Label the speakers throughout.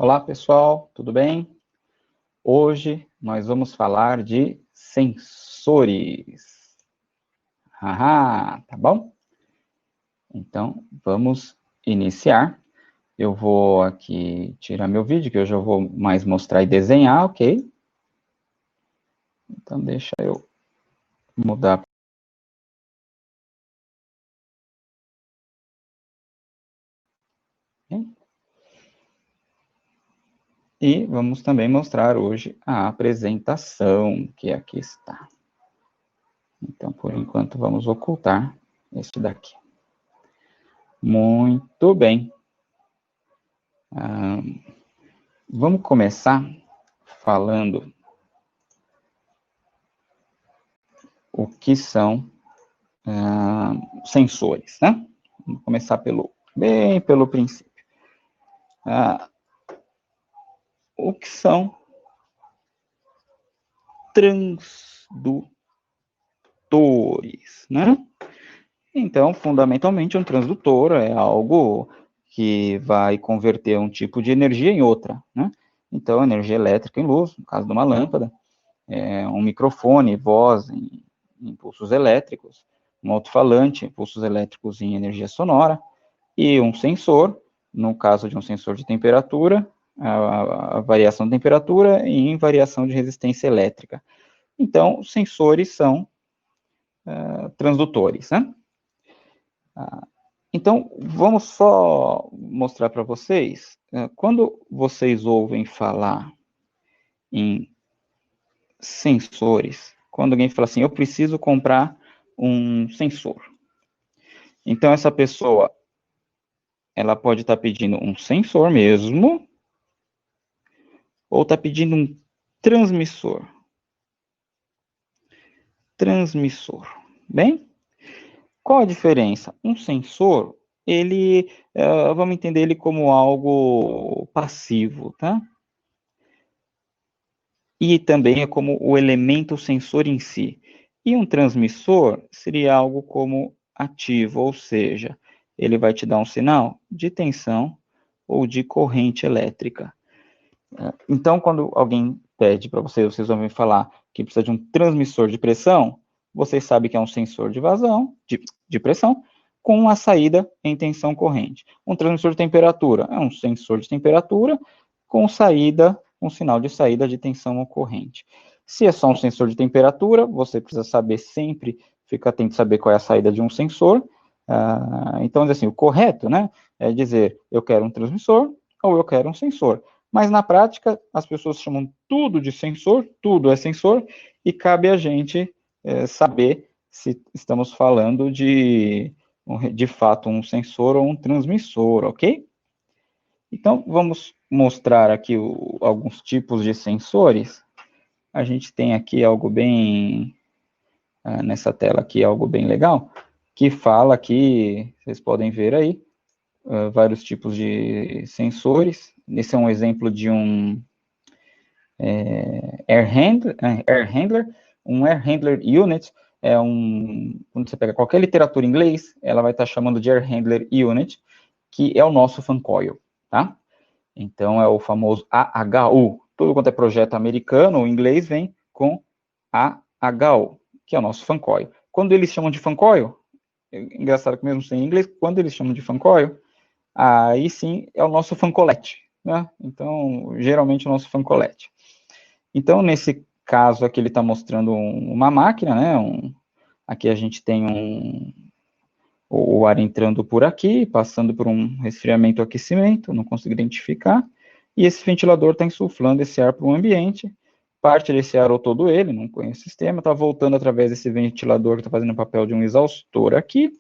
Speaker 1: Olá, pessoal, tudo bem? Hoje nós vamos falar de sensores. Tá bom? Então, vamos iniciar. Eu vou aqui tirar meu vídeo, que hoje eu vou mais mostrar e desenhar, ok? Então, deixa eu mudar. E vamos também mostrar hoje a apresentação, que aqui está. Então, por enquanto, vamos ocultar este daqui. Muito bem. Vamos começar falando o que são sensores, né? Vamos começar bem pelo princípio. O que são transdutores, né? Então, fundamentalmente, um transdutor é algo que vai converter um tipo de energia em outra, né? Então, energia elétrica em luz, no caso de uma lâmpada, um microfone, voz em impulsos elétricos, um alto-falante, impulsos elétricos em energia sonora, e um sensor, no caso de um sensor de temperatura, a variação de temperatura e em variação de resistência elétrica. Então, sensores são transdutores, né? Então, vamos só mostrar para vocês, quando vocês ouvem falar em sensores, quando alguém fala assim, eu preciso comprar um sensor. Então, essa pessoa, ela pode estar pedindo um sensor mesmo, ou está pedindo um transmissor. Bem? Qual a diferença? Um sensor, vamos entender ele como algo passivo, tá? E também é como o elemento sensor em si. E um transmissor seria algo como ativo, ou seja, ele vai te dar um sinal de tensão ou de corrente elétrica. Então, quando alguém pede para vocês vão me falar que precisa de um transmissor de pressão, vocês sabem que é um sensor de vazão, de pressão, com uma saída em tensão corrente. Um transmissor de temperatura é um sensor de temperatura com sinal de saída de tensão ou corrente. Se é só um sensor de temperatura, você precisa saber sempre, fica atento a saber qual é a saída de um sensor. Então, assim, o correto, né, é dizer, eu quero um transmissor ou eu quero um sensor. Mas na prática, as pessoas chamam tudo de sensor, tudo é sensor, e cabe a gente saber se estamos falando de fato um sensor ou um transmissor, ok? Então, vamos mostrar aqui alguns tipos de sensores. A gente tem aqui algo bem, nessa tela aqui, algo bem legal, que fala aqui, vocês podem ver aí, vários tipos de sensores. Esse é um exemplo de um air handler. Um air handler unit quando você pega qualquer literatura em inglês, ela vai estar chamando de air handler unit, que é o nosso fan coil, tá? Então, é o famoso AHU. Tudo quanto é projeto americano ou inglês vem com AHU, que é o nosso fan coil. Quando eles chamam de fan coil, engraçado que mesmo sem inglês, quando eles chamam de fan coil, aí sim é o nosso fancolete, né? Então, geralmente o nosso fancolete. Então, nesse caso aqui, ele está mostrando uma máquina, né? Aqui a gente tem o ar entrando por aqui, passando por um resfriamento ou aquecimento, não consigo identificar, e esse ventilador está insuflando esse ar para o ambiente, parte desse ar ou todo ele, não conheço o sistema, está voltando através desse ventilador que está fazendo o papel de um exaustor aqui,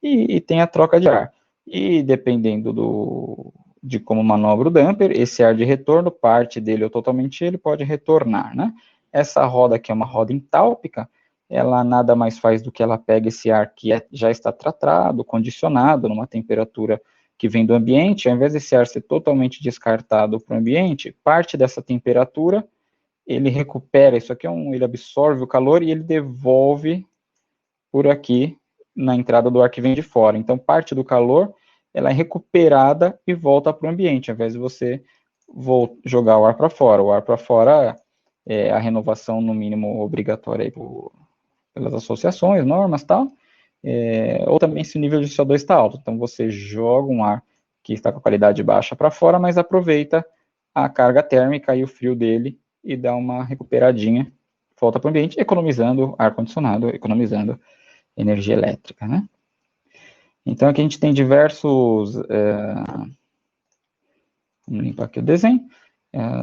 Speaker 1: e tem a troca de ar. E dependendo de como manobra o damper, esse ar de retorno, parte dele ou totalmente ele, pode retornar, né? Essa roda aqui é uma roda entálpica, ela nada mais faz do que ela pega esse ar que já está tratado, condicionado, numa temperatura que vem do ambiente, ao invés desse ar ser totalmente descartado para o ambiente, parte dessa temperatura, ele recupera, isso aqui ele absorve o calor e ele devolve por aqui na entrada do ar que vem de fora. Então, parte do calor, ela é recuperada e volta para o ambiente, ao invés de você vou jogar o ar para fora. O ar para fora é a renovação, no mínimo, obrigatória aí pelas associações, normas e tal. Ou também se o nível de CO2 está alto. Então, você joga um ar que está com a qualidade baixa para fora, mas aproveita a carga térmica e o frio dele e dá uma recuperadinha, volta para o ambiente, economizando ar-condicionado, economizando energia elétrica, né? Então, aqui a gente tem diversos... vamos limpar aqui o desenho.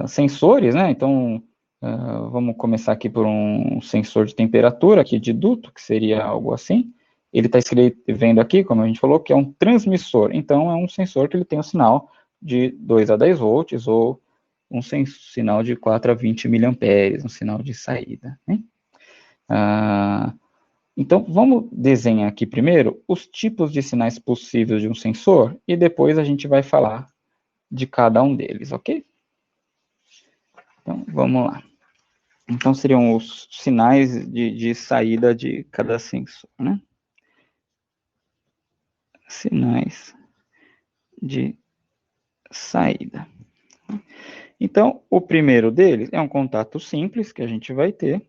Speaker 1: Sensores, né? Então, vamos começar aqui por um sensor de temperatura, aqui de duto, que seria algo assim. Ele está escrevendo aqui, como a gente falou, que é um transmissor. Então, é um sensor que ele tem um sinal de 2 a 10 volts, ou um sinal de 4 a 20 miliamperes, um sinal de saída, né? Então, vamos desenhar aqui primeiro os tipos de sinais possíveis de um sensor, e depois a gente vai falar de cada um deles, ok? Então, vamos lá. Então, seriam os sinais de saída de cada sensor, né? Sinais de saída. Então, o primeiro deles é um contato simples que a gente vai ter.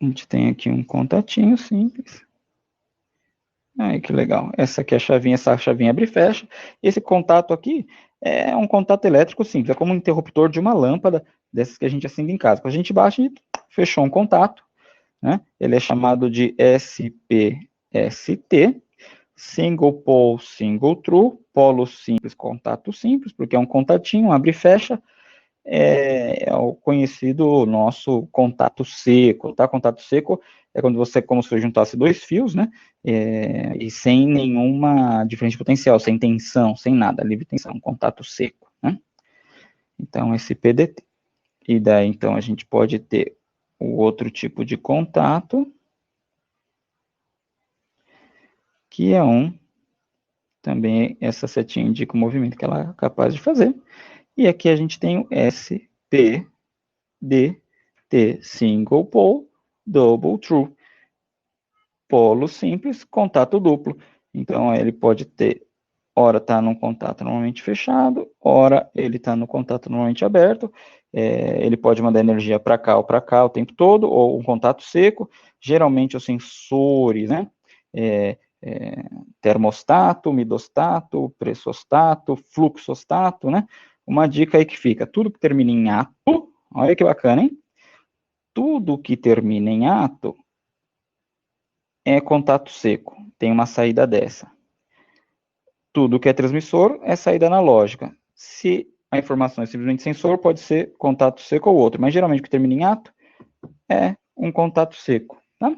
Speaker 1: A gente tem aqui um contatinho simples. Ai, que legal. Essa aqui é a chavinha, essa chavinha abre e fecha. Esse contato aqui é um contato elétrico simples, é como um interruptor de uma lâmpada, dessas que a gente acende em casa. Quando a gente baixa, a gente fechou um contato, né? Ele é chamado de SPST, Single Pole, Single True, polo simples, contato simples, porque é um contatinho, abre e fecha. É o conhecido nosso contato seco, tá? Contato seco é quando você, como se juntasse dois fios, né? E sem nenhuma diferença de potencial, sem tensão, sem nada, livre tensão, contato seco, né? Então, esse PDT. E daí, então, a gente pode ter o outro tipo de contato, que é também essa setinha indica o movimento que ela é capaz de fazer. E aqui a gente tem o SPDT, Single Pole, Double True. Polo simples, contato duplo. Então, ele pode ter, ora está num contato normalmente fechado, ora ele está no contato normalmente aberto. Ele pode mandar energia para cá ou para cá o tempo todo, ou um contato seco. Geralmente, os sensores, né? Termostato, umidostato, pressostato, fluxostato, né? Uma dica aí que fica, tudo que termina em ato, olha que bacana, hein? Tudo que termina em ato é contato seco, tem uma saída dessa. Tudo que é transmissor é saída analógica. Se a informação é simplesmente sensor, pode ser contato seco ou outro, mas geralmente o que termina em ato é um contato seco, tá?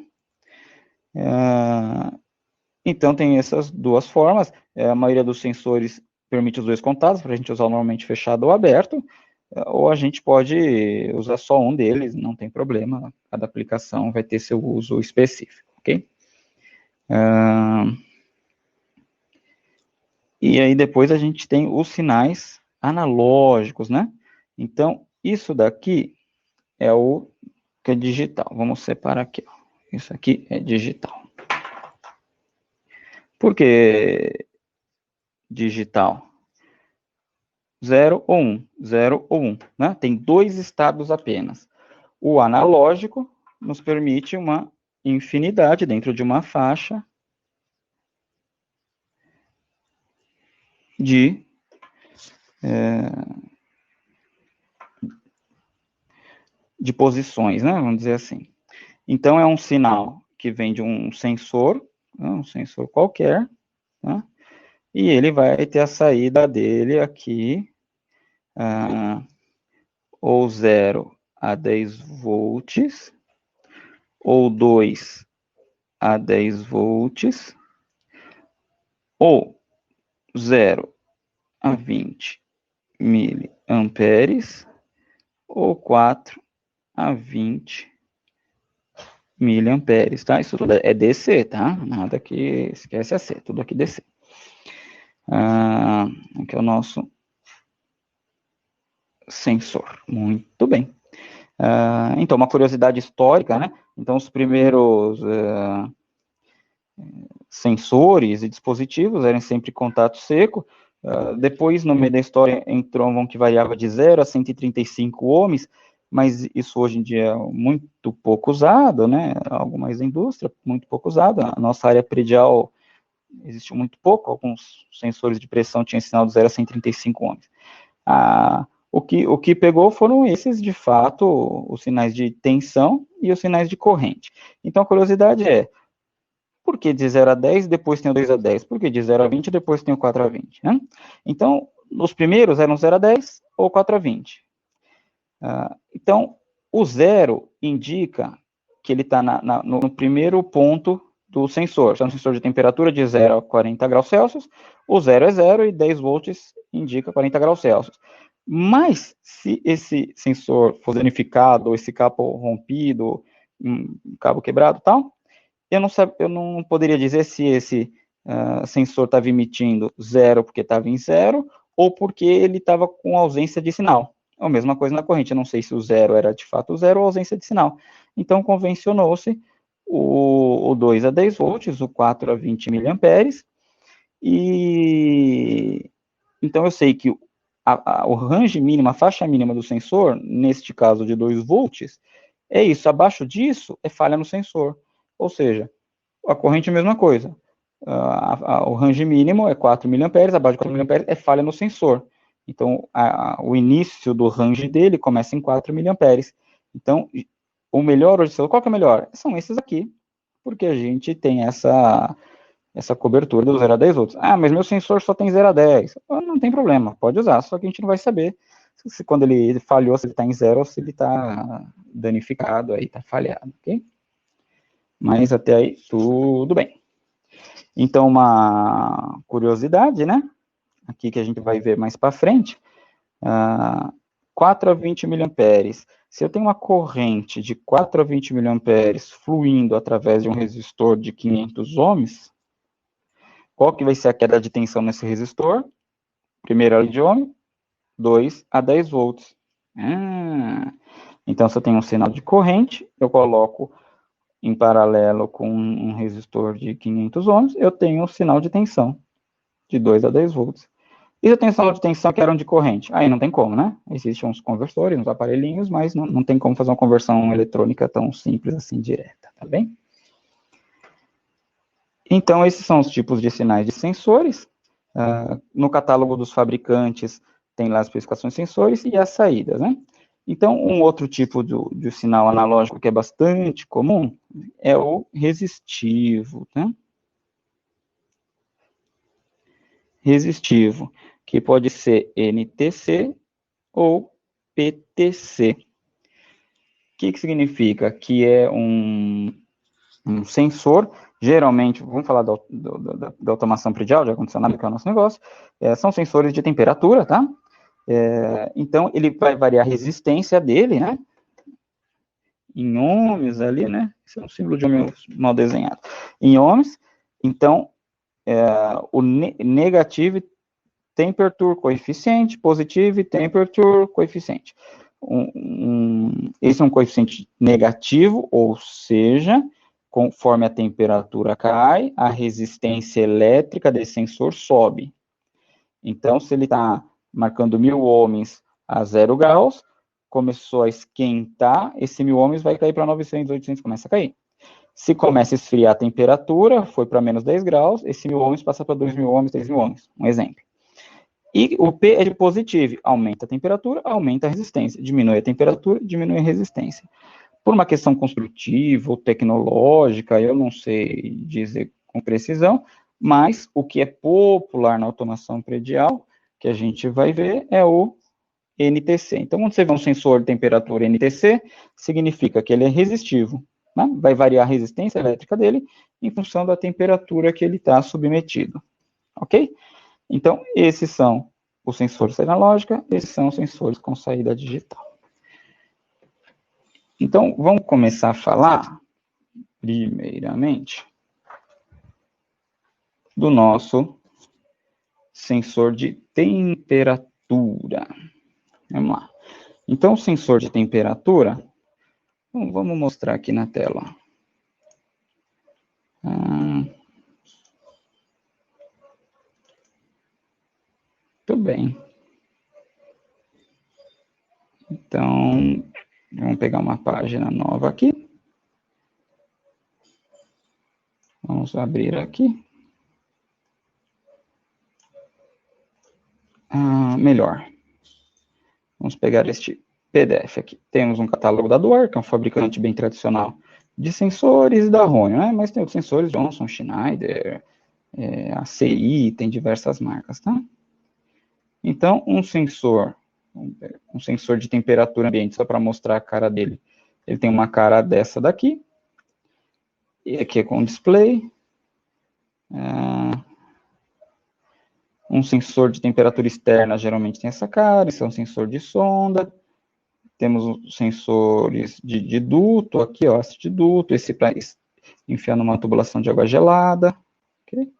Speaker 1: Então, tem essas duas formas. A maioria dos sensores permite os dois contatos, para a gente usar normalmente fechado ou aberto, ou a gente pode usar só um deles, não tem problema, cada aplicação vai ter seu uso específico, ok? E aí depois a gente tem os sinais analógicos, né? Então, isso daqui é o que é digital. Vamos separar aqui, ó. Isso aqui é digital. Por que digital? 0 ou 1, 0 ou 1, né? Tem dois estados apenas. O analógico nos permite uma infinidade dentro de uma faixa de posições, né? Vamos dizer assim. Então, é um sinal que vem de um sensor, né? Um sensor qualquer, né? E ele vai ter a saída dele aqui, ou 0 a 10 volts, ou 2 a 10 volts, ou 0 a 20 miliamperes, ou 4 a 20 miliamperes, tá? Isso tudo é DC, tá? Nada que esquece a C, tudo aqui DC. Aqui é o nosso sensor. Muito bem. Então, uma curiosidade histórica, né? Então, os primeiros sensores e dispositivos eram sempre contato seco, Depois, no meio da história, entrou um que variava de 0 a 135 ohms, mas isso hoje em dia é muito pouco usado, né? Algo mais da indústria, muito pouco usado. A nossa área predial existiu muito pouco, alguns sensores de pressão tinham sinal de 0 a 135 ohms. O que pegou foram esses, de fato, os sinais de tensão e os sinais de corrente. Então, a curiosidade é, por que de 0 a 10, depois tem o 2 a 10? Por que de 0 a 20, depois tem o 4 a 20? Né? Então, os primeiros eram 0 a 10 ou 4 a 20. Então, o 0 indica que ele está no primeiro ponto do sensor. Se é um sensor de temperatura de 0 a 40 graus Celsius, o 0 é 0 e 10 volts indica 40 graus Celsius. Mas, se esse sensor for danificado, ou esse cabo rompido, um cabo quebrado e tal, eu não poderia dizer se esse sensor estava emitindo 0 porque estava em 0, ou porque ele estava com ausência de sinal. É a mesma coisa na corrente, eu não sei se o 0 era de fato 0 ou ausência de sinal. Então, convencionou-se o 2 a 10 volts, o 4 a 20 miliamperes, e então eu sei que o range mínimo, a faixa mínima do sensor, neste caso de 2 volts, é isso. Abaixo disso é falha no sensor. Ou seja, a corrente é a mesma coisa. O range mínimo é 4 miliamperes, abaixo de 4 miliamperes é falha no sensor. Então, o início do range dele começa em 4 miliamperes. Então, o melhor oscilador, qual que é o melhor? São esses aqui, porque a gente tem essa cobertura do 0 a 10 volts. Mas meu sensor só tem 0 a 10. Não tem problema, pode usar, só que a gente não vai saber se quando ele falhou, se ele está em 0 ou se ele está danificado, aí está falhado, ok? Mas até aí, tudo bem. Então, uma curiosidade, né? Aqui que a gente vai ver mais para frente. 4 a 20 miliamperes. Se eu tenho uma corrente de 4 a 20 miliamperes fluindo através de um resistor de 500 ohms, qual que vai ser a queda de tensão nesse resistor? Primeiro a lei de Ohm, 2 a 10 volts. Então, se eu tenho um sinal de corrente, eu coloco em paralelo com um resistor de 500 ohms, eu tenho um sinal de tensão de 2 a 10 volts. E eu tenho sinal de tensão que eram de corrente? Aí não tem como, né? Existem uns conversores, uns aparelhinhos, mas não tem como fazer uma conversão eletrônica tão simples assim, direta, tá bem? Então, esses são os tipos de sinais de sensores. No catálogo dos fabricantes, tem lá as especificações de sensores e as saídas, né? Então, um outro tipo de sinal analógico que é bastante comum é o resistivo, né? Resistivo, que pode ser NTC ou PTC. O que significa? Que é um sensor, geralmente, vamos falar da automação predial, de ar-condicionado, que é o nosso negócio, são sensores de temperatura, tá? Então, ele vai variar a resistência dele, né? Em ohms ali, né? Esse é um símbolo de ohm mal desenhado. Em ohms, então, o negativo temperature coeficiente, positivo temperature coeficiente. Esse é um coeficiente negativo, ou seja, conforme a temperatura cai, a resistência elétrica desse sensor sobe. Então, se ele está marcando 1000 ohms a 0 graus, começou a esquentar, esse 1000 ohms vai cair para 900, 800, começa a cair. Se começa a esfriar a temperatura, foi para menos 10 graus, esse 1000 ohms passa para 2000 ohms, 3000 ohms, um exemplo. E o P é de positivo, aumenta a temperatura, aumenta a resistência, diminui a temperatura, diminui a resistência. Por uma questão construtiva ou tecnológica, eu não sei dizer com precisão, mas o que é popular na automação predial, que a gente vai ver, é o NTC. Então, quando você vê um sensor de temperatura NTC, significa que ele é resistivo, né? Vai variar a resistência elétrica dele em função da temperatura que ele está submetido, ok? Então, esses são os sensores analógicos, esses são os sensores com saída digital. Então, vamos começar a falar, primeiramente, do nosso sensor de temperatura. Vamos lá. Então, o sensor de temperatura, vamos mostrar aqui na tela. Muito bem. Então, vamos pegar uma página nova aqui. Vamos abrir aqui. Melhor. Vamos pegar este PDF aqui. Temos um catálogo da Dwyer, que é um fabricante bem tradicional de sensores, da Rohn, né? Mas tem outros sensores, Johnson, Schneider, ACI, tem diversas marcas, tá? Então, um sensor de temperatura ambiente, só para mostrar a cara dele. Ele tem uma cara dessa daqui, e aqui é com display. Um sensor de temperatura externa geralmente tem essa cara, esse é um sensor de sonda. Temos os sensores de duto, aqui, ó, esse de duto, esse para enfiar numa tubulação de água gelada. Okay?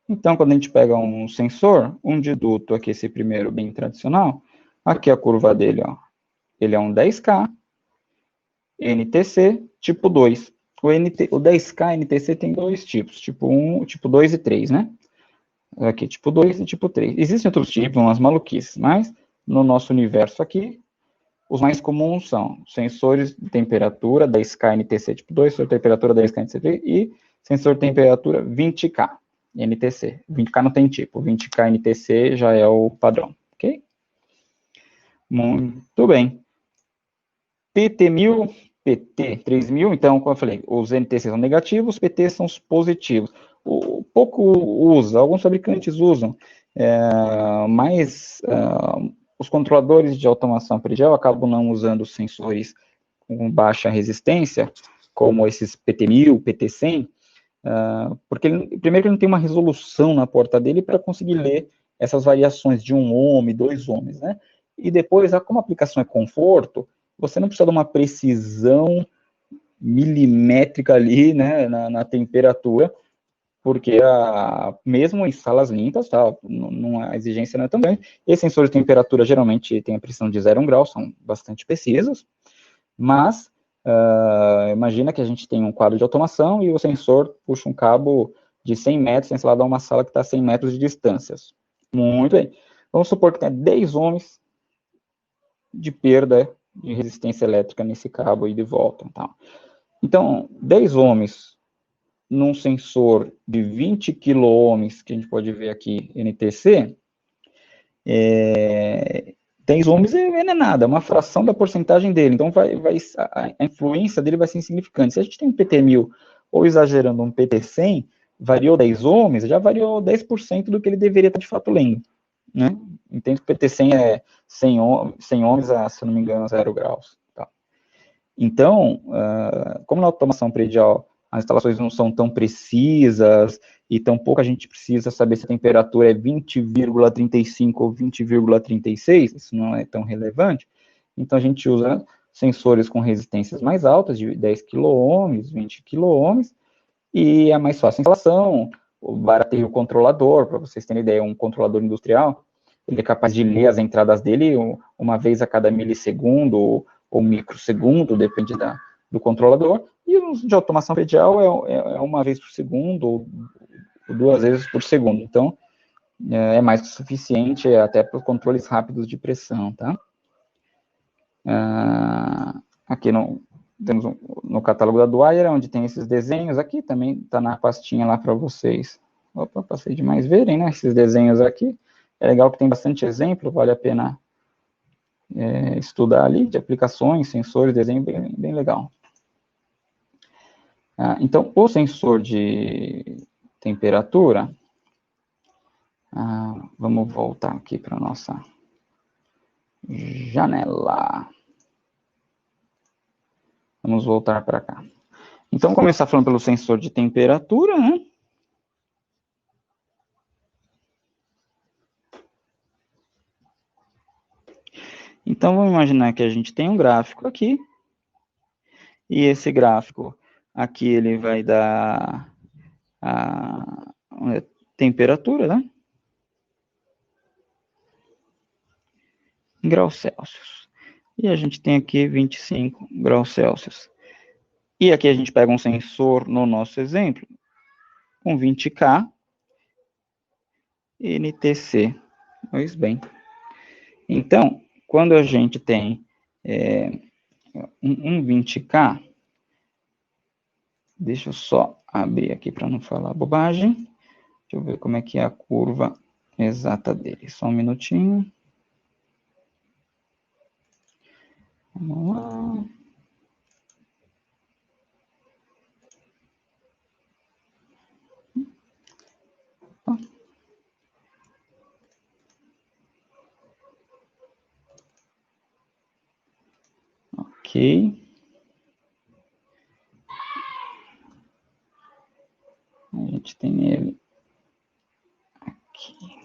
Speaker 1: Então, quando a gente pega um sensor, um de duto, aqui esse primeiro bem tradicional, aqui a curva dele, ó, ele é um 10K, NTC, tipo 2. O 10K NTC tem dois tipos, tipo 1, tipo 2 e 3, né? Aqui, tipo 2 e tipo 3. Existem outros tipos, umas maluquices, mas no nosso universo aqui, os mais comuns são sensores de temperatura 10K NTC tipo 2, sensor de temperatura 10K NTC 3 e sensor de temperatura 20K NTC. 20K não tem tipo, 20K NTC já é o padrão, ok? Muito bem. PT1000, PT3000, então, como eu falei, os NTC são negativos, os PT são os positivos. Pouco usa, alguns fabricantes usam, mas os controladores de automação predial acabam não usando sensores com baixa resistência, como esses PT1000, PT100, porque primeiro que ele não tem uma resolução na porta dele para conseguir ler essas variações de 1 ohm, 2 ohms, né? E depois, como a aplicação é conforto, você não precisa de uma precisão milimétrica ali, né, na temperatura, porque mesmo em salas limpas, tá, a exigência não é tão grande. Esses sensores de temperatura geralmente têm a precisão de 0 grau, são bastante precisos, mas imagina que a gente tem um quadro de automação e o sensor puxa um cabo de 100 metros, sei lá, dá uma sala que está a 100 metros de distâncias. Muito bem. Vamos supor que tem 10 ohms de perda de resistência elétrica nesse cabo e de volta. Então, 10 ohms num sensor de 20 kΩ, que a gente pode ver aqui, NTC, 10 ohms é nada, é uma fração da porcentagem dele, então a influência dele vai ser insignificante. Se a gente tem um PT1000, ou exagerando um PT100, variou 10 ohms, já variou 10% do que ele deveria estar de fato lendo, né? Entendo que o PT100 é 100 ohms a, se não me engano, 0 graus. Tá? Então, como na automação predial as instalações não são tão precisas e tão pouco a gente precisa saber se a temperatura é 20,35 ou 20,36, isso não é tão relevante, então a gente usa sensores com resistências mais altas, de 10 kΩ, 20 kΩ, e é mais fácil a instalação, barateia o controlador, para vocês terem ideia, um controlador industrial, ele é capaz de ler as entradas dele uma vez a cada milissegundo ou microsegundo, depende do controlador, e os de automação predial é uma vez por segundo ou 2 vezes por segundo. Então, é mais que suficiente até para controles rápidos de pressão, tá? Aqui temos no catálogo da Dwyer, onde tem esses desenhos aqui, também está na pastinha lá para vocês. Opa, passei demais verem, né? Esses desenhos aqui. É legal que tem bastante exemplo, vale a pena estudar ali, de aplicações, sensores, desenho, bem legal. Então, o sensor de temperatura, vamos voltar aqui para a nossa janela. Vamos voltar para cá. Então, vamos começar falando pelo sensor de temperatura, né? Então, vamos imaginar que a gente tem um gráfico aqui, e esse gráfico aqui, ele vai dar a temperatura, né? Em graus Celsius. E a gente tem aqui 25 graus Celsius. E aqui a gente pega um sensor, no nosso exemplo, com 20K NTC. Pois bem. Então, quando a gente tem um 20K, deixa eu só abrir aqui para não falar bobagem. Deixa eu ver como é que é a curva exata dele. Só um minutinho. Vamos lá. Ok. A gente tem ele aqui.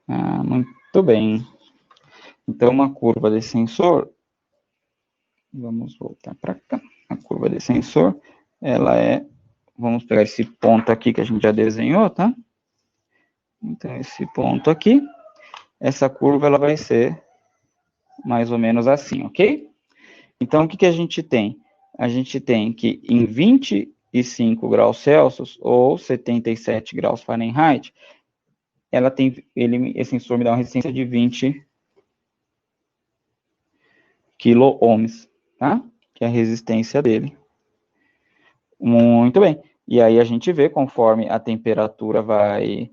Speaker 1: Muito bem. Então, uma curva de sensor, vamos voltar para cá. A curva de sensor, ela é, vamos pegar esse ponto aqui que a gente já desenhou, tá? Então, esse ponto aqui, essa curva, ela vai ser mais ou menos assim, ok? Então, o que a gente tem? A gente tem que em 25 graus Celsius, ou 77 graus Fahrenheit, esse sensor me dá uma resistência de 20 quilo-ohms, tá? Que é a resistência dele. Muito bem. E aí a gente vê, conforme a temperatura vai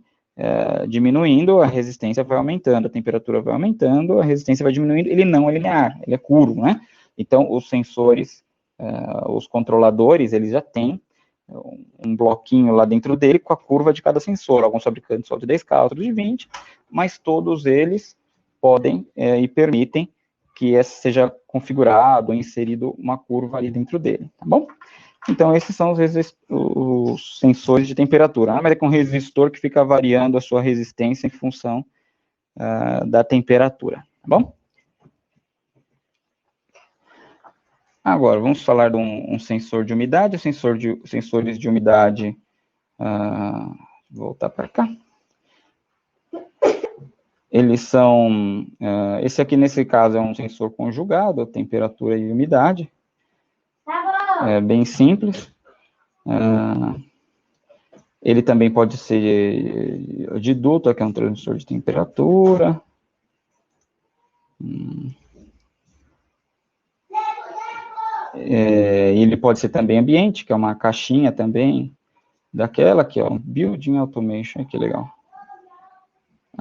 Speaker 1: diminuindo, a resistência vai aumentando, a temperatura vai aumentando, a resistência vai diminuindo, ele não é linear, ele é curvo, né? Então, os sensores, os controladores, eles já têm um bloquinho lá dentro dele com a curva de cada sensor. Alguns fabricantes só de 10K, outros de 20, mas todos eles podem e permitem que seja configurado, inserido uma curva ali dentro dele, tá bom? Então, esses são os sensores de temperatura. Mas é com resistor que fica variando a sua resistência em função da temperatura, tá bom? Agora, vamos falar de um sensor de umidade. Sensores de umidade, vou voltar para cá. Eles são, esse aqui nesse caso é um sensor conjugado, temperatura e umidade. É bem simples. Ele também pode ser de duto, que é um transdutor de temperatura. Ele pode ser também ambiente, que é uma caixinha também, daquela aqui, ó, Building Automation, que legal.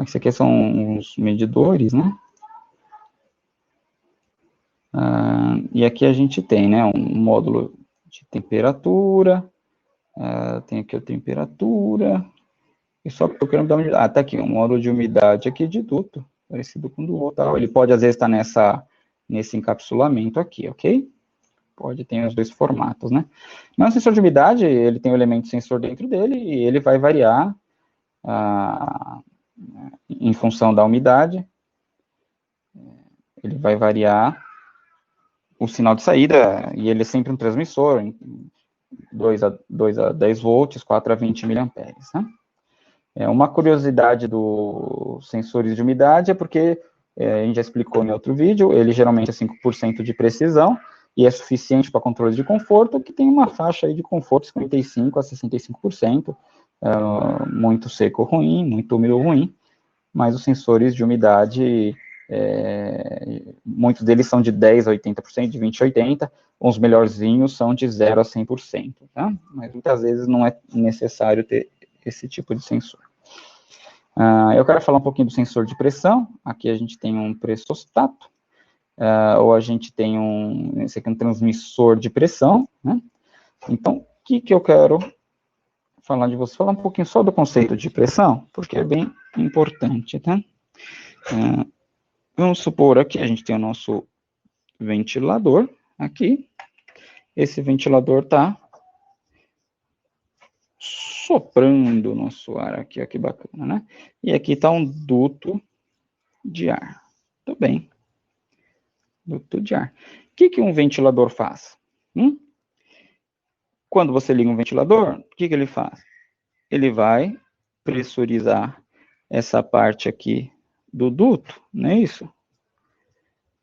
Speaker 1: Isso aqui são uns medidores, né? E aqui a gente tem, né, um módulo de temperatura, tem aqui a temperatura, e só procurando dar uma... tá aqui, um módulo de umidade aqui de duto, parecido com o do outro. Ele pode, às vezes, estar nesse encapsulamento aqui, ok? Pode ter os dois formatos, né? Mas o sensor de umidade, ele tem o elemento sensor dentro dele, e ele vai variar em função da umidade, ele vai variar o sinal de saída, e ele é sempre um transmissor, 2 a 10 volts, 4 a 20 miliamperes, né? Uma curiosidade dos sensores de umidade é porque, a gente já explicou em outro vídeo, ele geralmente é 5% de precisão, e é suficiente para controle de conforto, que tem uma faixa aí de conforto 55% a 65%, muito seco ruim, muito úmido ruim, mas os sensores de umidade, muitos deles são de 10% a 80%, de 20% a 80%, os melhorzinhos são de 0% a 100%, tá? Mas muitas vezes não é necessário ter esse tipo de sensor. Eu quero falar um pouquinho do sensor de pressão. Aqui a gente tem um pressostato, ou a gente tem esse aqui é um transmissor de pressão, né? Então, o que eu quero falar de você? Falar um pouquinho só do conceito de pressão, porque é bem importante, tá? Vamos supor aqui, a gente tem o nosso ventilador aqui. Esse ventilador está soprando o nosso ar aqui, ó, que bacana, né? E aqui está um duto de ar. Tudo bem. Duto de ar. O que um ventilador faz? Quando você liga um ventilador, o que ele faz? Ele vai pressurizar essa parte aqui do duto, não é isso?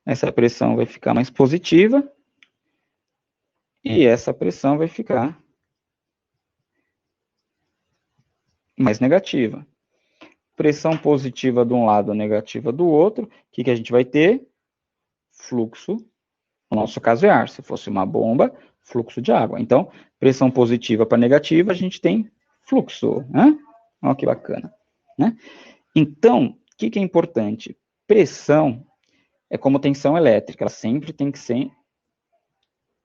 Speaker 1: Essa pressão vai ficar mais positiva e essa pressão vai ficar mais negativa. Pressão positiva de um lado, negativa do outro, o que a gente vai ter? Fluxo, no nosso caso é ar, se fosse uma bomba, fluxo de água. Então, pressão positiva para negativa, a gente tem fluxo, né? Olha que bacana, né? Então, o que é importante? Pressão é como tensão elétrica, ela sempre tem que ser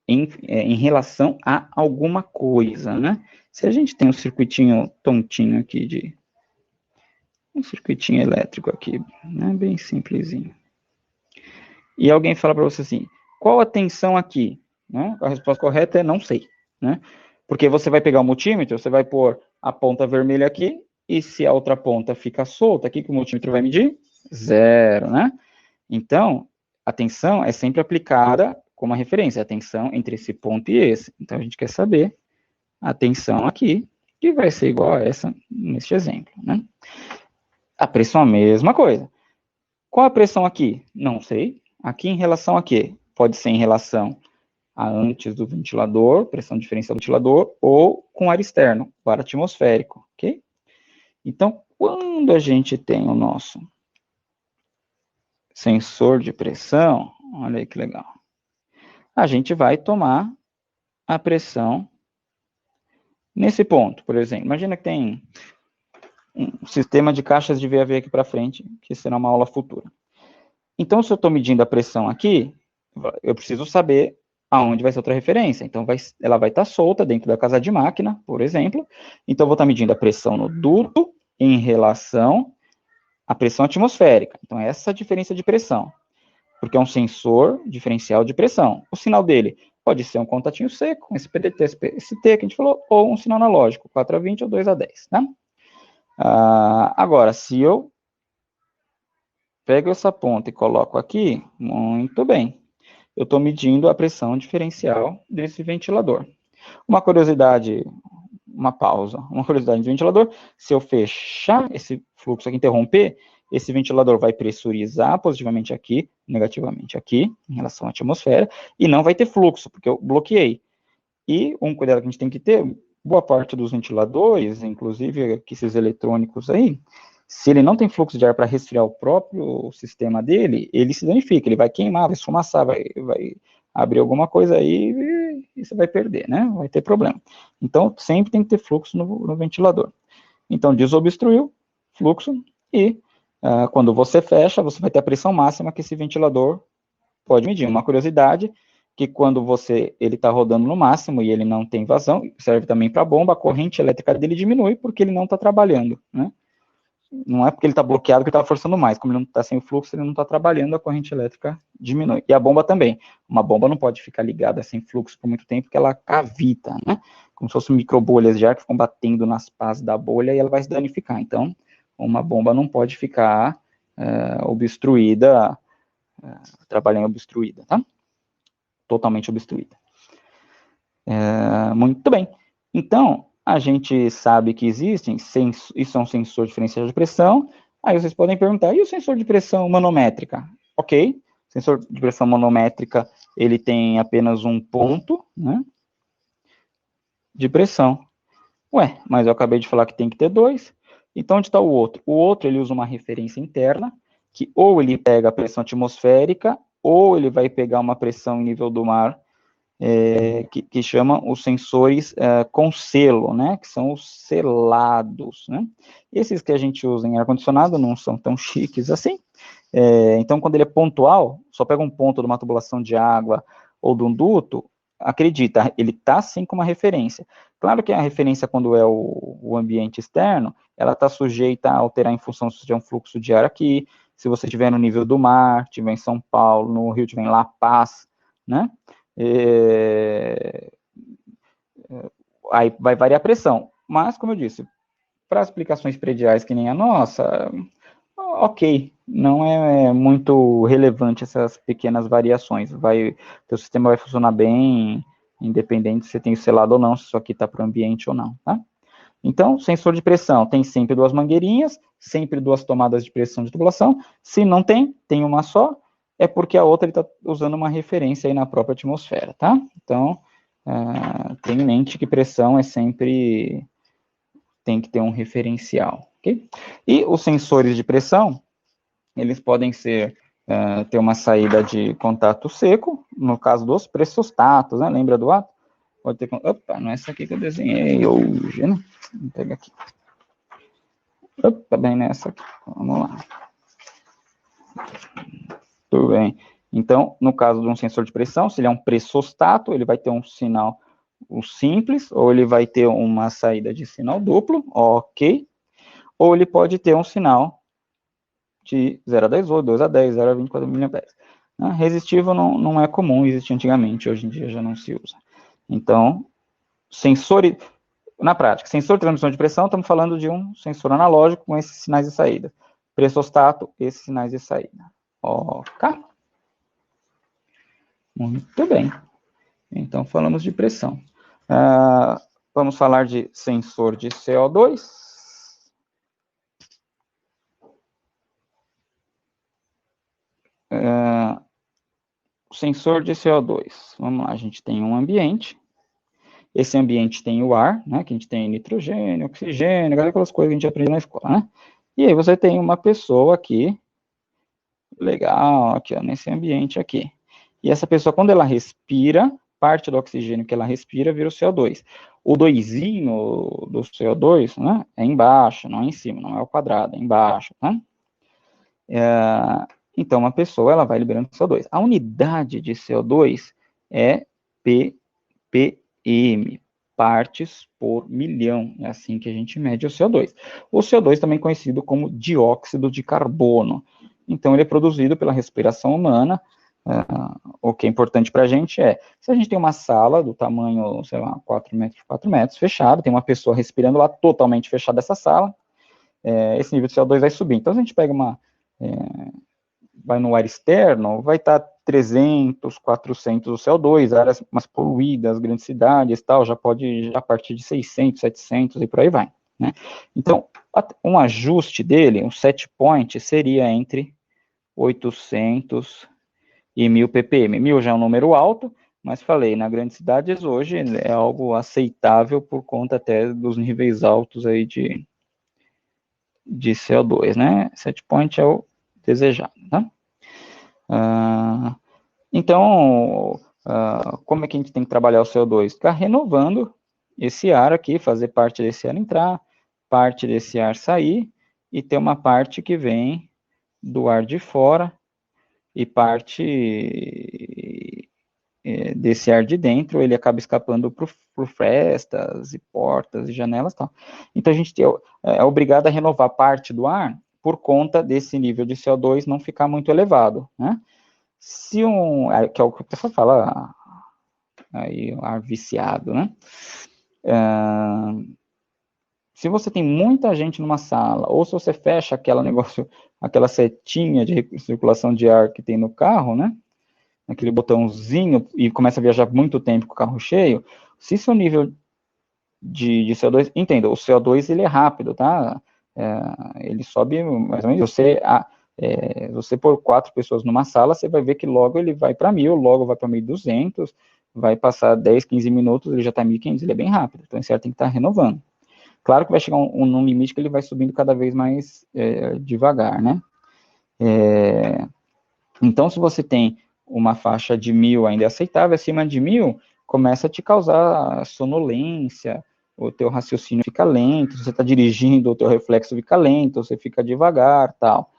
Speaker 1: em relação a alguma coisa, né? Se a gente tem um circuitinho tontinho aqui um circuitinho elétrico aqui, né, bem simplesinho. E alguém fala para você assim, qual a tensão aqui? Né? A resposta correta é não sei, né? Porque você vai pegar o multímetro, você vai pôr a ponta vermelha aqui, e se a outra ponta fica solta, aqui que o multímetro vai medir? 0, né? Então, a tensão é sempre aplicada como uma referência, a tensão entre esse ponto e esse. Então, a gente quer saber a tensão aqui, que vai ser igual a essa neste exemplo, né? A pressão é a mesma coisa. Qual a pressão aqui? Não sei. Aqui em relação a quê? Pode ser em relação a antes do ventilador, pressão diferencial do ventilador, ou com ar externo, o ar atmosférico, ok? Então, quando a gente tem o nosso sensor de pressão, olha aí que legal, a gente vai tomar a pressão nesse ponto, por exemplo. Imagina que tem um sistema de caixas de VAV aqui para frente, que será uma aula futura. Então, se eu estou medindo a pressão aqui, eu preciso saber aonde vai ser outra referência. Então, ela vai estar solta dentro da casa de máquina, por exemplo. Então, eu vou estar medindo a pressão no duto em relação à pressão atmosférica. Então, essa é a diferença de pressão, porque é um sensor diferencial de pressão. O sinal dele pode ser um contatinho seco, esse PDT, esse T que a gente falou, ou um sinal analógico, 4 a 20 ou 2 a 10, tá? Agora, se eu pego essa ponta e coloco aqui, muito bem. Eu estou medindo a pressão diferencial desse ventilador. Uma curiosidade, uma pausa, uma curiosidade do ventilador, se eu fechar esse fluxo aqui, interromper, esse ventilador vai pressurizar positivamente aqui, negativamente aqui, em relação à atmosfera, e não vai ter fluxo, porque eu bloqueei. E um cuidado que a gente tem que ter, boa parte dos ventiladores, inclusive esses eletrônicos aí, se ele não tem fluxo de ar para resfriar o próprio sistema dele, ele se danifica, ele vai queimar, vai esfumaçar, vai abrir alguma coisa aí e você vai perder, né? Vai ter problema. Então, sempre tem que ter fluxo no ventilador. Então, desobstruiu, fluxo, e quando você fecha, você vai ter a pressão máxima que esse ventilador pode medir. Uma curiosidade, que quando ele está rodando no máximo e ele não tem vazão, serve também para a bomba, a corrente elétrica dele diminui porque ele não está trabalhando, né? Não é porque ele está bloqueado que ele está forçando mais. Como ele não está sem o fluxo, ele não está trabalhando, a corrente elétrica diminui. E a bomba também. Uma bomba não pode ficar ligada sem fluxo por muito tempo, porque ela cavita, né? Como se fossem microbolhas de ar que ficam batendo nas pás da bolha e ela vai se danificar. Então, uma bomba não pode ficar obstruída, trabalhando obstruída, tá? Totalmente obstruída. Muito bem. Então, a gente sabe que existem, isso é um sensor diferencial de pressão, aí vocês podem perguntar, e o sensor de pressão manométrica? Ok, sensor de pressão manométrica, ele tem apenas um ponto, né, de pressão. Ué, mas eu acabei de falar que tem que ter 2, então onde está o outro? O outro, ele usa uma referência interna, que ou ele pega a pressão atmosférica, ou ele vai pegar uma pressão em nível do mar, que chamam os sensores com selo, né, que são os selados, né. Esses que a gente usa em ar-condicionado não são tão chiques assim, então quando ele é pontual, só pega um ponto de uma tubulação de água ou de um duto, acredita, ele está sim com uma referência. Claro que a referência quando é o ambiente externo, ela está sujeita a alterar em função se tiver um fluxo de ar aqui, se você estiver no nível do mar, estiver em São Paulo, no Rio, estiver em La Paz, né, aí vai variar a pressão, mas como eu disse, para aplicações prediais que nem a nossa, ok, não é muito relevante essas pequenas variações, teu sistema vai funcionar bem, independente se você tem o selado ou não, se isso aqui está para o ambiente ou não, tá? Então, sensor de pressão tem sempre 2 mangueirinhas, sempre 2 tomadas de pressão de tubulação, se não tem uma só, é porque a outra ele está usando uma referência aí na própria atmosfera, tá? Então, tenha em mente que pressão é sempre tem que ter um referencial, ok? E os sensores de pressão, eles podem ser, ter uma saída de contato seco, no caso dos pressostatos, né? Lembra do ato? Pode ter, opa, não é essa aqui que eu desenhei hoje, né? Vou pegar aqui. Opa, bem nessa aqui, vamos lá. Tudo bem. Então, no caso de um sensor de pressão, se ele é um pressostato, ele vai ter um sinal simples, ou ele vai ter uma saída de sinal duplo, ok, ou ele pode ter um sinal de 0 a 10 volts, 2 a 10, 0 a 24 miliamperes. Resistivo não é comum, existia antigamente, hoje em dia já não se usa. Então, na prática, sensor de transmissão de pressão, estamos falando de um sensor analógico com esses sinais de saída. Pressostato, esses sinais de saída. Ok? Muito bem. Então, falamos de pressão. Vamos falar de sensor de CO2. Sensor de CO2. Vamos lá, a gente tem um ambiente. Esse ambiente tem o ar, né? Que a gente tem nitrogênio, oxigênio, aquelas coisas que a gente aprende na escola, né? E aí você tem uma pessoa aqui, legal, aqui, ó, nesse ambiente aqui. E essa pessoa, quando ela respira, parte do oxigênio que ela respira vira o CO2. O 2zinho do CO2, né, é embaixo, não é em cima, não é o quadrado, é embaixo, tá? Então, uma pessoa, ela vai liberando CO2. A unidade de CO2 é ppm, partes por milhão. É assim que a gente mede o CO2. O CO2 também é conhecido como dióxido de carbono. Então, ele é produzido pela respiração humana. O que é importante para a gente é, se a gente tem uma sala do tamanho, sei lá, 4 metros por 4 metros, fechada, tem uma pessoa respirando lá, totalmente fechada essa sala, esse nível de CO2 vai subir. Então, se a gente pega vai no ar externo, vai estar 300, 400 o CO2, áreas mais poluídas, grandes cidades, tal, já pode ir a partir de 600, 700 e por aí vai, né? Então, um ajuste dele, um set point, seria entre 800 e 1000 ppm. 1000 já é um número alto, mas falei, nas grandes cidades hoje é algo aceitável por conta até dos níveis altos aí de CO2, né? Set point é o desejado, tá? Então, como é que a gente tem que trabalhar o CO2? Ficar renovando esse ar aqui, fazer parte desse ar entrar, parte desse ar sair, e ter uma parte que vem do ar de fora, e parte desse ar de dentro, ele acaba escapando por frestas, e portas, e janelas e tal. Então, a gente é obrigado a renovar parte do ar, por conta desse nível de CO2 não ficar muito elevado, né? Que é o que o pessoal fala, aí, ar viciado, né? Se você tem muita gente numa sala, ou se você fecha aquela setinha de circulação de ar que tem no carro, né? Aquele botãozinho, e começa a viajar muito tempo com o carro cheio, se seu nível de CO2, entenda, o CO2 ele é rápido, tá? Ele sobe mais ou menos, você pôr 4 pessoas numa sala, você vai ver que logo ele vai para 1000, logo vai para 1200, vai passar 10, 15 minutos, ele já está 1500, ele é bem rápido, então esse ar tem que estar renovando. Claro que vai chegar num limite que ele vai subindo cada vez mais devagar, né? Então, se você tem uma faixa de 1000 ainda é aceitável, acima de 1000, começa a te causar sonolência, o teu raciocínio fica lento, você está dirigindo, o teu reflexo fica lento, você fica devagar, tal.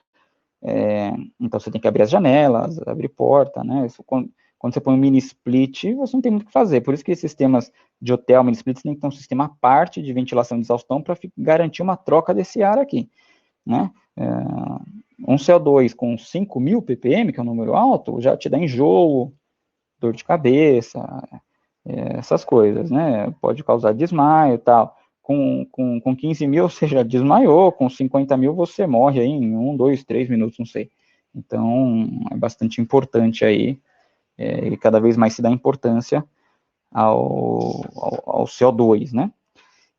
Speaker 1: Então, você tem que abrir as janelas, abrir porta, né? Quando você põe um mini split, você não tem muito o que fazer. Por isso que esses sistemas de hotel, mini split, tem que ter um sistema à parte de ventilação e exaustão para garantir uma troca desse ar aqui, né? Um CO2 com 5.000 ppm, que é um número alto, já te dá enjoo, dor de cabeça, essas coisas, né? Pode causar desmaio e tal. Com 15.000 você já desmaiou, com 50.000 você morre aí em 1, 2, 3 minutos, não sei. Então, é bastante importante aí, e cada vez mais se dá importância ao CO2, né?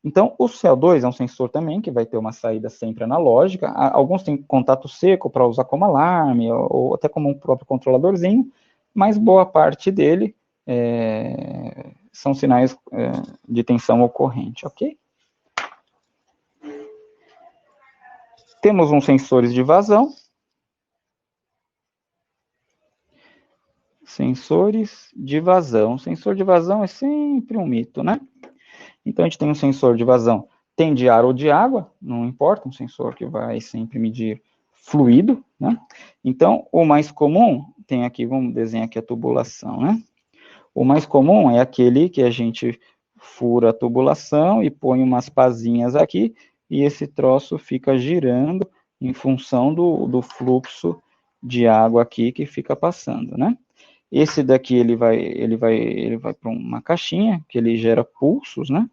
Speaker 1: Então, o CO2 é um sensor também que vai ter uma saída sempre analógica. Alguns têm contato seco para usar como alarme, ou até como um próprio controladorzinho, mas boa parte dele são sinais de tensão ocorrente, ok? Temos uns sensores de vazão. Sensores de vazão. Sensor de vazão é sempre um mito, né? Então, a gente tem um sensor de vazão, tem de ar ou de água, não importa, um sensor que vai sempre medir fluido, né? Então, o mais comum, tem aqui, vamos desenhar aqui a tubulação, né? O mais comum é aquele que a gente fura a tubulação e põe umas pazinhas aqui, e esse troço fica girando em função do fluxo de água aqui que fica passando, né? Esse daqui, ele vai para uma caixinha, que ele gera pulsos, né?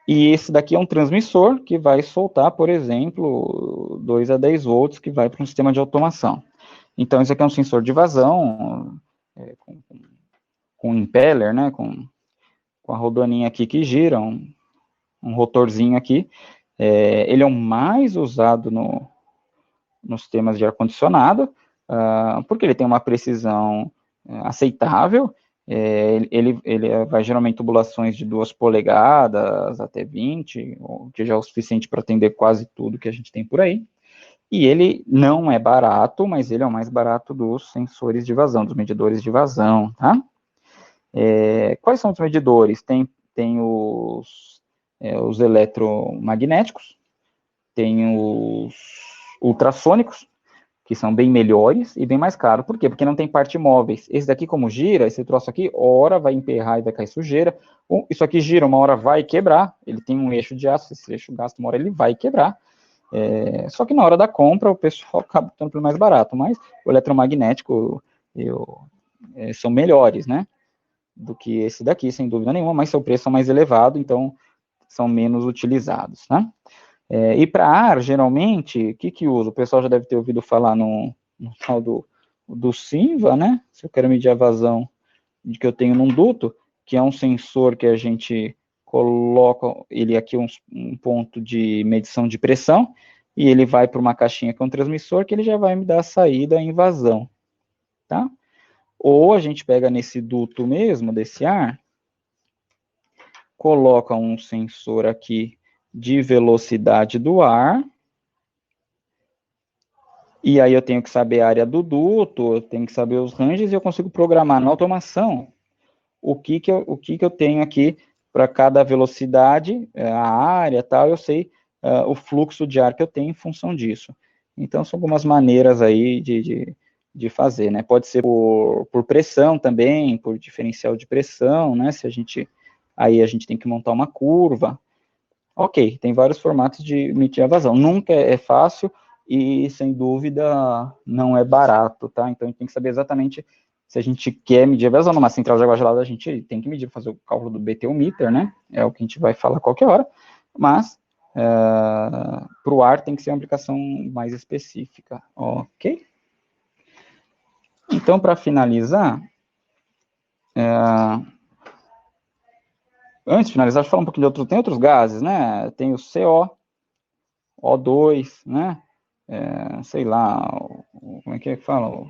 Speaker 1: E esse daqui é um transmissor que vai soltar, por exemplo, 2 a 10 volts, que vai para um sistema de automação. Então, esse aqui é um sensor de vazão, com um impeller, né, com a rodaninha aqui que gira, um rotorzinho aqui. Ele é o mais usado nos sistemas de ar-condicionado, porque ele tem uma precisão aceitável. Ele vai geralmente tubulações de 2 polegadas até 20, que já é o suficiente para atender quase tudo que a gente tem por aí. E ele não é barato, mas ele é o mais barato dos sensores de vazão, dos medidores de vazão, tá? Quais são os medidores? Tem os eletromagnéticos, tem os ultrassônicos, que são bem melhores e bem mais caros. Por quê? Porque não tem parte móveis. Esse daqui, como gira, esse troço aqui, hora vai emperrar e vai cair sujeira. Isso aqui gira, uma hora vai quebrar. Ele tem um eixo de aço, esse eixo gasta uma hora, ele vai quebrar. Só que na hora da compra, o pessoal acaba optando pelo mais barato. Mas o eletromagnético são melhores, né? Do que esse daqui, sem dúvida nenhuma, mas seu preço é mais elevado, então são menos utilizados, tá? E para ar, geralmente, o que usa? O pessoal já deve ter ouvido falar no tal do Simva, né? Se eu quero medir a vazão que eu tenho num duto, que é um sensor que a gente coloca ele aqui um ponto de medição de pressão, e ele vai para uma caixinha com um transmissor, que ele já vai me dar a saída em vazão, tá? Ou a gente pega nesse duto mesmo, desse ar, coloca um sensor aqui de velocidade do ar, e aí eu tenho que saber a área do duto, eu tenho que saber os ranges, e eu consigo programar na automação o que eu tenho aqui para cada velocidade, a área tal, eu sei o fluxo de ar que eu tenho em função disso. Então, são algumas maneiras aí de fazer, né? Pode ser por pressão também, por diferencial de pressão, né? Aí a gente tem que montar uma curva. Ok, tem vários formatos de medir a vazão. Nunca é fácil e, sem dúvida, não é barato, tá? Então, a gente tem que saber exatamente se a gente quer medir a vazão. Numa central de água gelada, a gente tem que medir, fazer o cálculo do BTU meter, né? É o que a gente vai falar qualquer hora. Mas, para o ar, tem que ser uma aplicação mais específica, ok? Então, para finalizar, antes de finalizar, deixa eu falar um pouquinho de tem outros gases, né? Tem o CO, O2, né? Sei lá, como é que fala?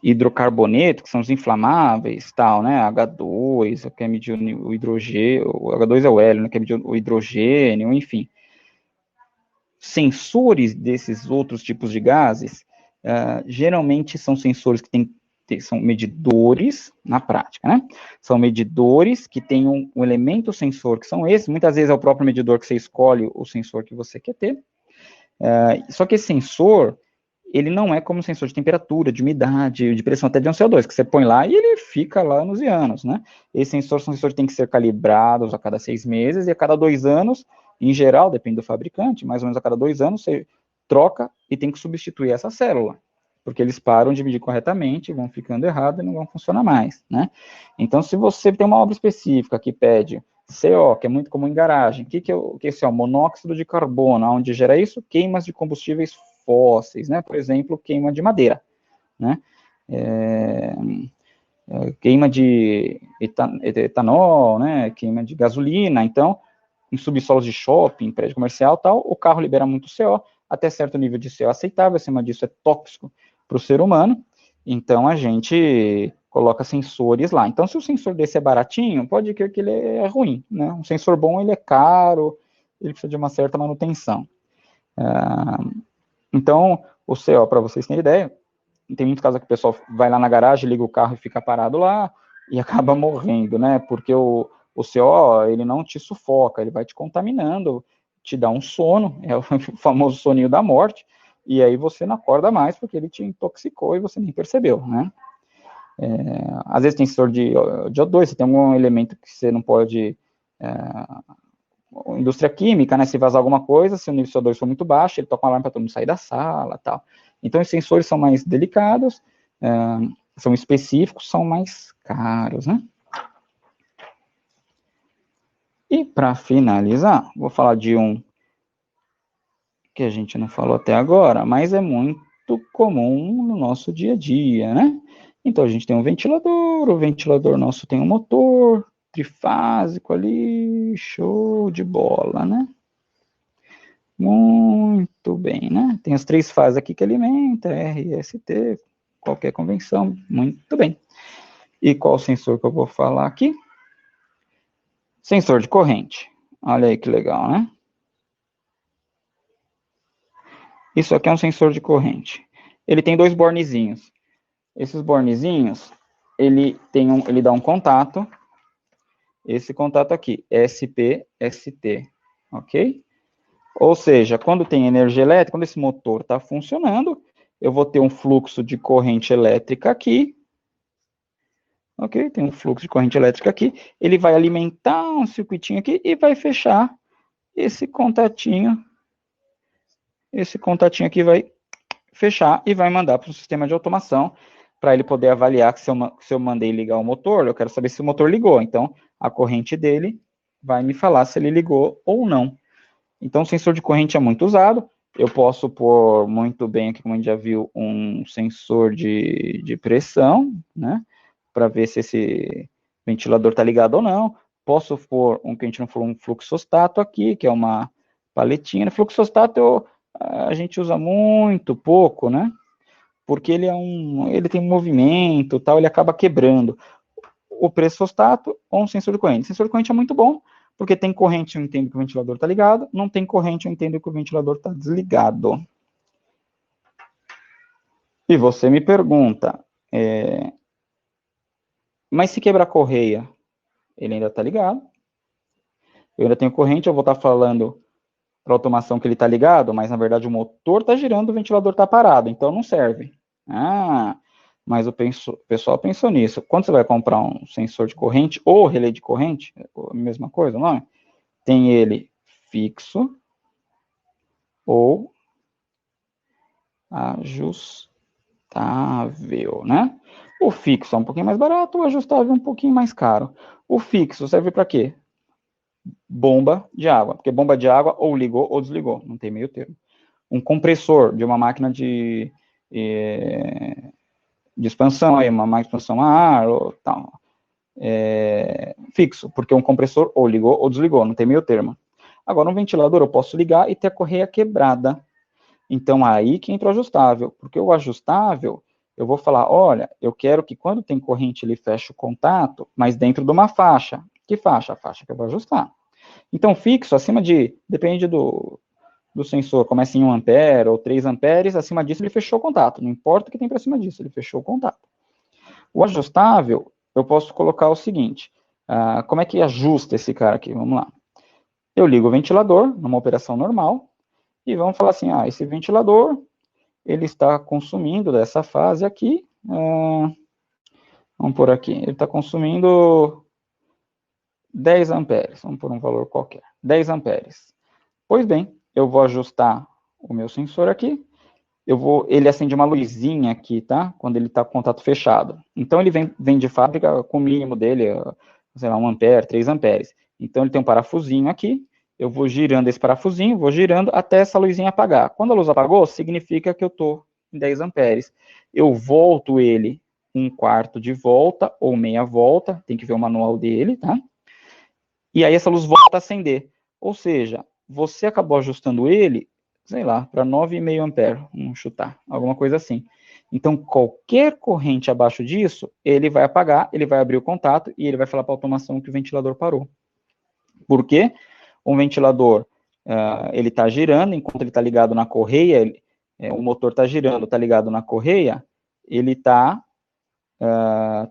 Speaker 1: Hidrocarboneto, que são os inflamáveis, tal, né? H2, que quer medir o hidrogênio, o H2 é o hélio, né? Que quer medir o hidrogênio, enfim. Sensores desses outros tipos de gases, geralmente são sensores que são medidores na prática, né? São medidores que têm um elemento sensor, que são esses, muitas vezes é o próprio medidor que você escolhe o sensor que você quer ter. Só que esse sensor, ele não é como um sensor de temperatura, de umidade, de pressão, até de um CO2, que você põe lá e ele fica lá anos e anos, né? Esses sensores são sensores que têm que ser calibrados a cada 6 meses, e a cada 2 anos, em geral, depende do fabricante, mais ou menos a cada 2 anos, você troca e tem que substituir essa célula, porque eles param de medir corretamente, vão ficando errado e não vão funcionar mais, né? Então, se você tem uma obra específica que pede CO, que é muito comum em garagem, o que é CO? Monóxido de carbono, onde gera isso? Queimas de combustíveis fósseis, né? Por exemplo, queima de madeira, né? Queima de etanol, né? Queima de gasolina. Então, em subsolos de shopping, prédio comercial, tal, o carro libera muito CO, até certo nível de CO aceitável, acima disso é tóxico para o ser humano. Então, a gente coloca sensores lá. Então, se o sensor desse é baratinho, pode crer que ele é ruim, né? Um sensor bom, ele é caro, ele precisa de uma certa manutenção. Então, o CO, para vocês terem ideia, tem muitos casos que o pessoal vai lá na garagem, liga o carro e fica parado lá, e acaba morrendo, né? Porque o CO, ele não te sufoca, ele vai te contaminando, te dá um sono, é o famoso soninho da morte, e aí você não acorda mais porque ele te intoxicou e você nem percebeu, né? Às vezes tem sensor de O2, você tem algum elemento que você não pode... indústria química, né? Se vazar alguma coisa, se o nível de CO2 for muito baixo, ele toca um alarme para todo mundo sair da sala, tal. Então, os sensores são mais delicados, são específicos, são mais caros, né? E para finalizar, vou falar de um que a gente não falou até agora, mas é muito comum no nosso dia a dia, né? Então, a gente tem um ventilador, o ventilador nosso tem um motor trifásico ali, show de bola, né? Muito bem, né? Tem as 3 fases aqui que alimenta, RST, qualquer convenção, muito bem. E qual sensor que eu vou falar aqui? Sensor de corrente. Olha aí que legal, né? Isso aqui é um sensor de corrente. Ele tem 2 bornezinhos. Esses bornezinhos, ele dá um contato, esse contato aqui, SP-ST, ok? Ou seja, quando tem energia elétrica, quando esse motor está funcionando, eu vou ter um fluxo de corrente elétrica aqui, ok? Tem um fluxo de corrente elétrica aqui, ele vai alimentar um circuitinho aqui e vai fechar esse contatinho aqui vai fechar e vai mandar para o sistema de automação, para ele poder avaliar que se eu mandei ligar o motor, eu quero saber se o motor ligou, então a corrente dele vai me falar se ele ligou ou não. Então, o sensor de corrente é muito usado. Eu posso pôr muito bem aqui, como a gente já viu, um sensor de pressão, né? Para ver se esse ventilador está ligado ou não. Posso pôr um que a gente não falou, um fluxostato aqui, que é uma paletinha. Fluxostato a gente usa muito pouco, né? Porque ele tem um movimento, tal, ele acaba quebrando. O pressostato ou um sensor de corrente. O sensor de corrente é muito bom, porque tem corrente, eu entendo que o ventilador está ligado, não tem corrente, eu entendo que o ventilador está desligado. E você me pergunta, mas se quebrar a correia, ele ainda está ligado? Eu ainda tenho corrente, eu vou estar falando para a automação que ele está ligado, mas na verdade o motor está girando, o ventilador está parado, então não serve. Mas o pessoal pensou nisso. Quando você vai comprar um sensor de corrente ou relé de corrente, a mesma coisa, não é? Tem ele fixo ou ajustável, né? O fixo é um pouquinho mais barato, o ajustável é um pouquinho mais caro. O fixo serve para quê? Bomba de água, porque bomba de água ou ligou ou desligou, não tem meio termo. Um compressor de uma máquina de expansão, aí, uma máquina de expansão a ar, ou tal. Fixo, porque um compressor ou ligou ou desligou, não tem meio termo. Agora, um ventilador eu posso ligar e ter a correia quebrada. Então, aí que entra o ajustável, porque o ajustável, eu vou falar, olha, eu quero que quando tem corrente ele feche o contato, mas dentro de uma faixa. Que faixa? A faixa que eu vou ajustar. Então, fixo, acima de, depende do sensor, começa em 1 ampere ou 3 amperes, acima disso ele fechou o contato, não importa o que tem para cima disso, ele fechou o contato. O ajustável, eu posso colocar o seguinte, como é que ajusta esse cara aqui? Vamos lá. Eu ligo o ventilador, numa operação normal, e vamos falar assim, esse ventilador, ele está consumindo dessa fase aqui, vamos por aqui, ele está consumindo 10 amperes, vamos por um valor qualquer, 10 amperes. Pois bem, eu vou ajustar o meu sensor aqui, ele acende uma luzinha aqui, tá? Quando ele está com contato fechado. Então, ele vem de fábrica com o mínimo dele, sei lá, 1 ampere, 3 amperes. Então, ele tem um parafusinho aqui, eu vou girando esse parafusinho, vou girando até essa luzinha apagar. Quando a luz apagou, significa que eu estou em 10 amperes. Eu volto ele 1/4 de volta, ou meia volta, tem que ver o manual dele, tá? E aí essa luz volta a acender. Ou seja, você acabou ajustando ele, sei lá, para 9,5 ampere, vamos chutar, alguma coisa assim. Então, qualquer corrente abaixo disso, ele vai apagar, ele vai abrir o contato e ele vai falar para a automação que o ventilador parou. Por quê? Um ventilador ele está girando, enquanto ele está ligado na correia, o motor está girando, está ligado na correia, ele está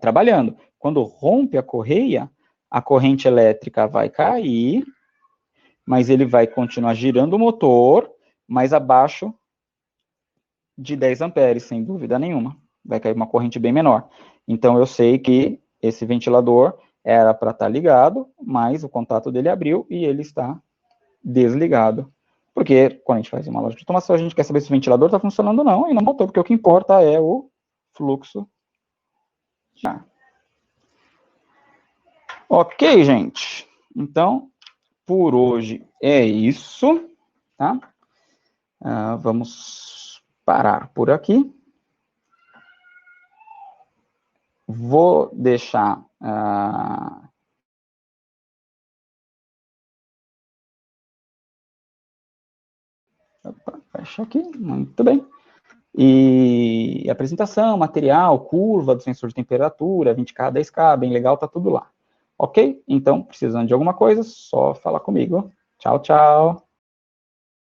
Speaker 1: trabalhando. Quando rompe a correia, a corrente elétrica vai cair, mas ele vai continuar girando o motor, mas abaixo de 10 amperes, sem dúvida nenhuma. Vai cair uma corrente bem menor. Então, eu sei que esse ventilador era para estar ligado, mas o contato dele abriu e ele está desligado. Porque quando a gente faz uma loja de automação, a gente quer saber se o ventilador está funcionando ou não, e não o motor, porque o que importa é o fluxo de ar. Ok, gente. Então, por hoje é isso, tá? Vamos parar por aqui. Vou deixar... Opa, fecha aqui, muito bem. E apresentação, material, curva do sensor de temperatura, 20K, 10K, bem legal, tá tudo lá. Ok? Então, precisando de alguma coisa, só falar comigo. Tchau, tchau.